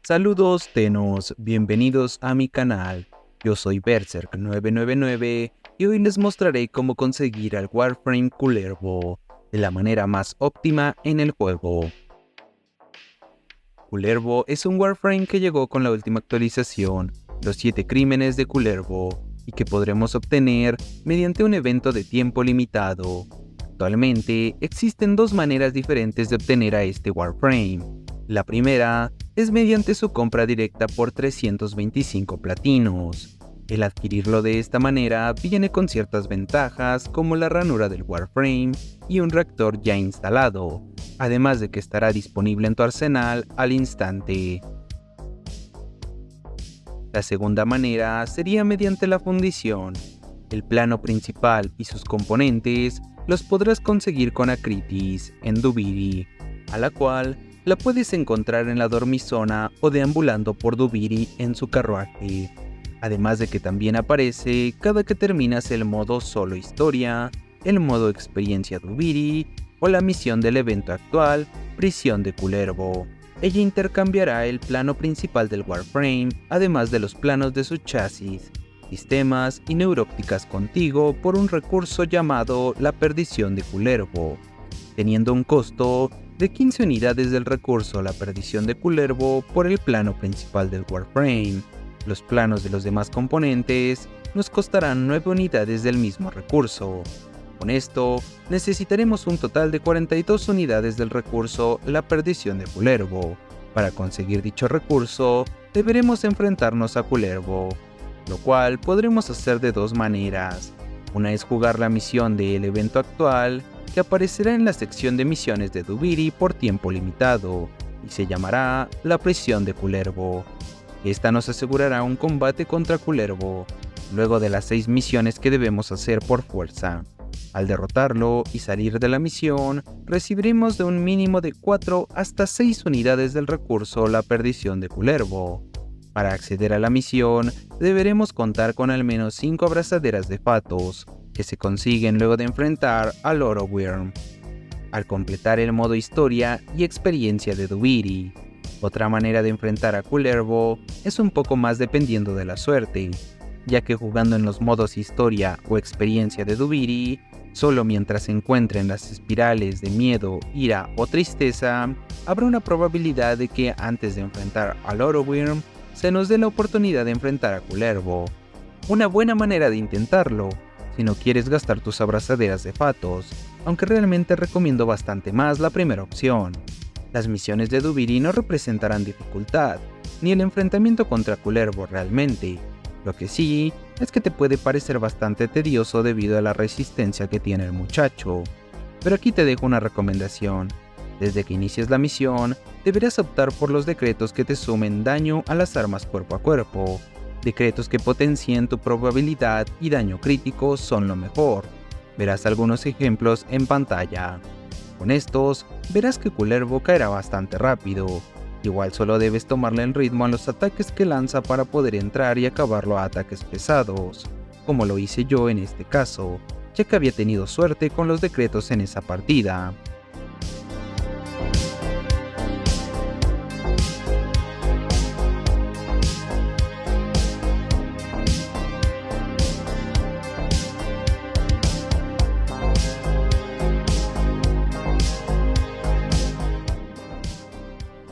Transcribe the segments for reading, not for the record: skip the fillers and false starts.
Saludos tenos, bienvenidos a mi canal. Yo soy Berserk999 y hoy les mostraré cómo conseguir al Warframe Kullervo de la manera más óptima en el juego. Kullervo es un Warframe que llegó con la última actualización, los 7 crímenes de Kullervo, y que podremos obtener mediante un evento de tiempo limitado. Actualmente existen dos maneras diferentes de obtener a este Warframe. La primera es mediante su compra directa por 325 platinos. El adquirirlo de esta manera viene con ciertas ventajas como la ranura del Warframe y un reactor ya instalado, además de que estará disponible en tu arsenal al instante. La segunda manera sería mediante la fundición. El plano principal y sus componentes los podrás conseguir con Akritis en Duviri, a la cual la puedes encontrar en la dormizona o deambulando por Duviri en su carruaje. Además de que también aparece cada que terminas el modo solo historia, el modo experiencia Duviri o la misión del evento actual, prisión de Kullervo. Ella intercambiará el plano principal del Warframe, además de los planos de su chasis, sistemas y neurópticas contigo por un recurso llamado la perdición de Kullervo, teniendo un costo de 15 unidades del recurso la perdición de Kullervo por el plano principal del Warframe. Los planos de los demás componentes nos costarán 9 unidades del mismo recurso. Con esto, necesitaremos un total de 42 unidades del recurso la perdición de Kullervo. Para conseguir dicho recurso, deberemos enfrentarnos a Kullervo, lo cual podremos hacer de dos maneras. Una es jugar la misión del evento actual, que aparecerá en la sección de misiones de Duviri por tiempo limitado, y se llamará la prisión de Kullervo. Esta nos asegurará un combate contra Kullervo, luego de las 6 misiones que debemos hacer por fuerza. Al derrotarlo y salir de la misión, recibiremos de un mínimo de 4 hasta 6 unidades del recurso la perdición de Kullervo. Para acceder a la misión, deberemos contar con al menos 5 abrazaderas de Fatos, que se consiguen luego de enfrentar al Orowyrm, al completar el modo historia y experiencia de Duviri. Otra manera de enfrentar a Kullervo es un poco más dependiendo de la suerte, ya que jugando en los modos historia o experiencia de Duviri, solo mientras se encuentren las espirales de miedo, ira o tristeza, habrá una probabilidad de que antes de enfrentar al Orowyrm, se nos dé la oportunidad de enfrentar a Kullervo. Una buena manera de intentarlo, si no quieres gastar tus abrazaderas de Fatos, aunque realmente recomiendo bastante más la primera opción. Las misiones de Duviri no representarán dificultad, ni el enfrentamiento contra Kullervo realmente. Lo que sí es que te puede parecer bastante tedioso debido a la resistencia que tiene el muchacho. Pero aquí te dejo una recomendación. Desde que inicies la misión, deberás optar por los decretos que te sumen daño a las armas cuerpo a cuerpo. Decretos que potencien tu probabilidad y daño crítico son lo mejor. Verás algunos ejemplos en pantalla. Con estos, verás que Kullervo caerá bastante rápido. Igual solo debes tomarle el ritmo a los ataques que lanza para poder entrar y acabarlo a ataques pesados, como lo hice yo en este caso, ya que había tenido suerte con los decretos en esa partida.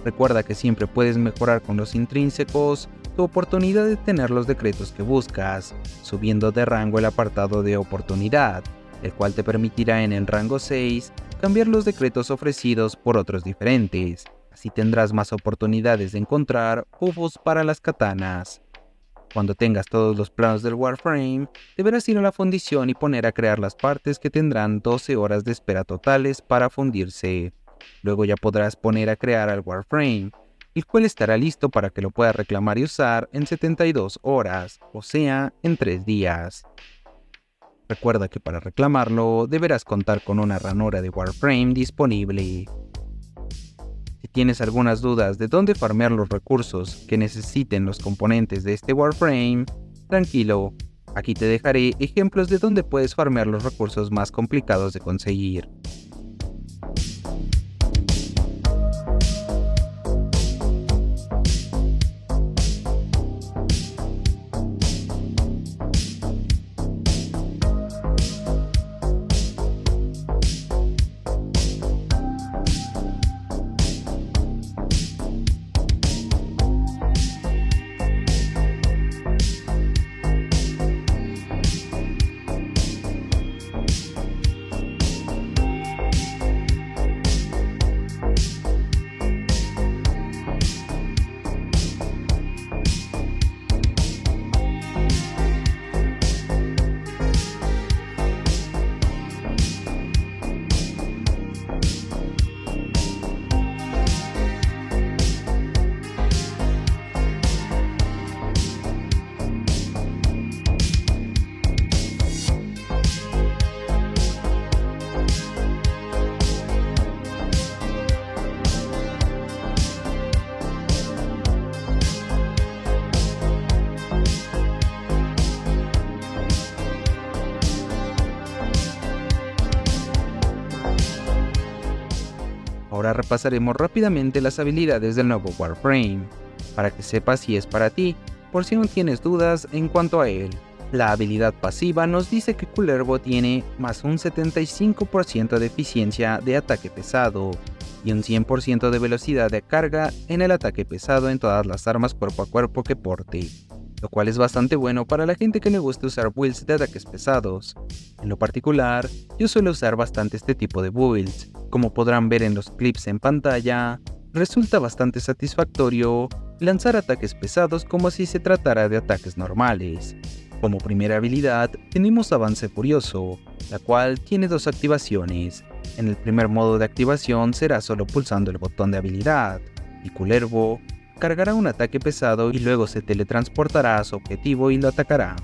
Recuerda que siempre puedes mejorar con los intrínsecos tu oportunidad de tener los decretos que buscas, subiendo de rango el apartado de oportunidad, el cual te permitirá en el rango 6 cambiar los decretos ofrecidos por otros diferentes. Así tendrás más oportunidades de encontrar buffos para las katanas. Cuando tengas todos los planos del Warframe, deberás ir a la fundición y poner a crear las partes que tendrán 12 horas de espera totales para fundirse. Luego ya podrás poner a crear al Warframe, el cual estará listo para que lo puedas reclamar y usar en 72 horas, o sea, en 3 días. Recuerda que para reclamarlo deberás contar con una ranura de Warframe disponible. Si tienes algunas dudas de dónde farmear los recursos que necesiten los componentes de este Warframe, tranquilo, aquí te dejaré ejemplos de dónde puedes farmear los recursos más complicados de conseguir. ahora repasaremos rápidamente las habilidades del nuevo Warframe, para que sepas si es para ti, por si aún tienes dudas en cuanto a él. La habilidad pasiva nos dice que Kullervo tiene más un 75% de eficiencia de ataque pesado y un 100% de velocidad de carga en el ataque pesado en todas las armas cuerpo a cuerpo que porte, lo cual es bastante bueno para la gente que le gusta usar builds de ataques pesados. En lo particular, yo suelo usar bastante este tipo de builds. Como podrán ver en los clips en pantalla, resulta bastante satisfactorio lanzar ataques pesados como si se tratara de ataques normales. Como primera habilidad tenemos Avance Furioso, la cual tiene dos activaciones. En el primer modo de activación será solo pulsando el botón de habilidad, y Kullervo cargará un ataque pesado y luego se teletransportará a su objetivo y lo atacará.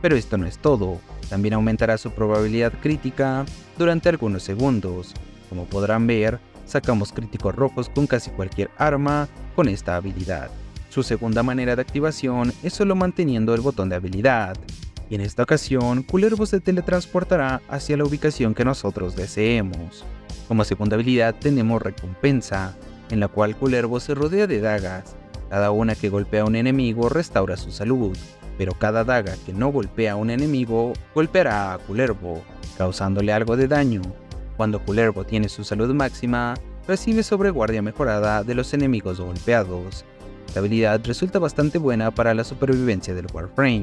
Pero esto no es todo, también aumentará su probabilidad crítica durante algunos segundos. Como podrán ver, sacamos críticos rojos con casi cualquier arma con esta habilidad. Su segunda manera de activación es solo manteniendo el botón de habilidad, y en esta ocasión Kullervo se teletransportará hacia la ubicación que nosotros deseemos. Como segunda habilidad tenemos Recompensa, en la cual Kullervo se rodea de dagas. Cada una que golpea a un enemigo restaura su salud, pero cada daga que no golpea a un enemigo golpeará a Kullervo, causándole algo de daño. Cuando Kullervo tiene su salud máxima, recibe sobreguardia mejorada de los enemigos golpeados. Esta habilidad resulta bastante buena para la supervivencia del Warframe,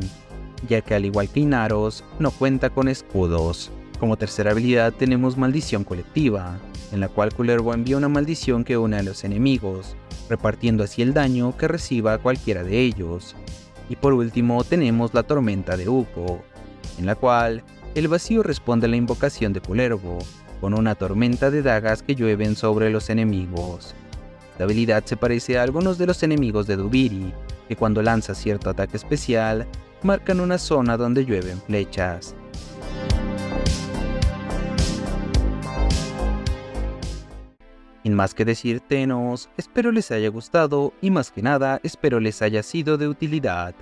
ya que al igual que Inaros, no cuenta con escudos. Como tercera habilidad tenemos Maldición Colectiva, en la cual Kullervo envía una maldición que une a los enemigos, repartiendo así el daño que reciba cualquiera de ellos. Y por último tenemos la Tormenta de Ukko, en la cual el vacío responde a la invocación de Kullervo, con una tormenta de dagas que llueven sobre los enemigos. Esta habilidad se parece a algunos de los enemigos de Dubiri, que cuando lanza cierto ataque especial, marcan una zona donde llueven flechas. Sin más que decir, tenos, espero les haya gustado y más que nada espero les haya sido de utilidad.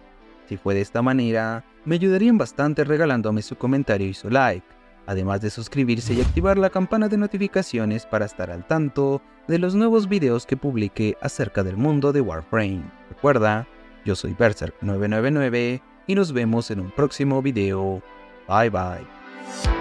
Si fue de esta manera, me ayudarían bastante regalándome su comentario y su like, además de suscribirse y activar la campana de notificaciones para estar al tanto de los nuevos videos que publique acerca del mundo de Warframe. Recuerda, yo soy Berserk999 y nos vemos en un próximo video. Bye bye.